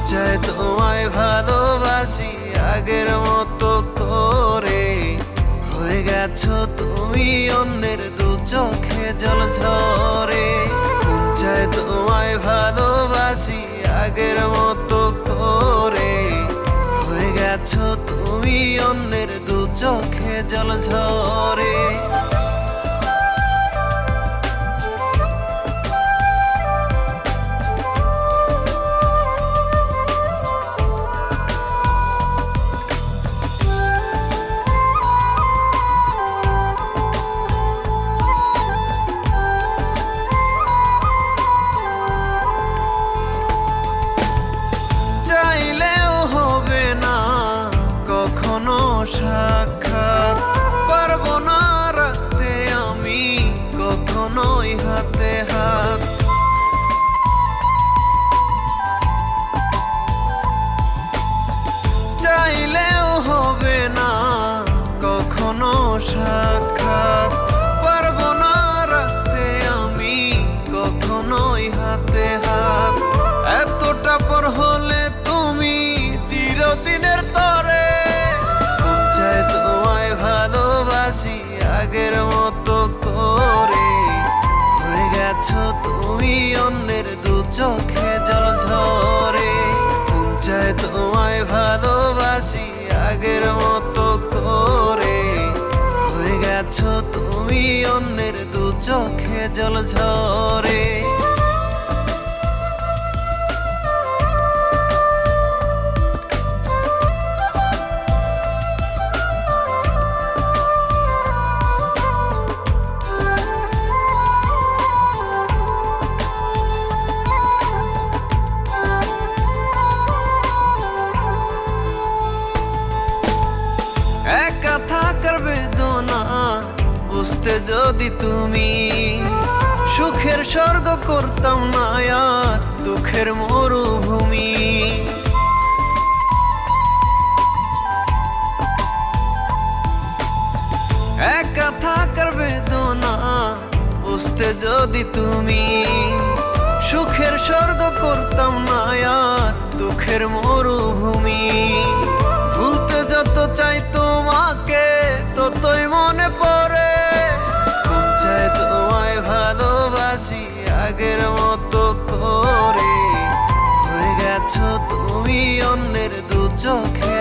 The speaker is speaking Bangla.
চাই তোমায় ভালোবাসি আগের মতো করে। হয়ে গেছো তুমি অন্যের দু চোখে জল ঝরে। চাই তোমায় ভালোবাসি আগের মতো করে। হয়ে গেছো তুমি অন্যের দু চোখে জল ঝরে। চাইলেও হবে না কখনো সাক্ষাৎ, পারবো না রাখতে আমি কখনোই হাতে হাত। চাইলেও হবে না কখনো সাক্ষাৎ, পারবো না রাখতে আমি কখনোই হাতে হাত। এতটা পর হলে তুমি চিরদিনের তরে। চাই তোমায় ভালোবাসি আগের মতো করে। হয়ে গেছো তুমি অন্যের দু চোখে জল ঝরে। চাই তোমায় ভালোবাসি আগের মতো করে। হয়ে গেছো তুমি অন্যের দু চোখে জল ঝরে। একা থাকার বেদনা বুঝতে যদি তুমি, সুখের স্বর্গ করতাম না আর দুঃখের মরুভূমি। একা থাকার বেদনা বুঝতে যদি তুমি, সুখের স্বর্গ করতাম না আর দুঃখের মরুভূমি। ভুলতে যত চাই তোমাকে ততই মনে পড়ে। চাই তোমায় ভালোবাসি আগের মতো করে। হয়ে গেছো তুমি অন্যের দু চোখে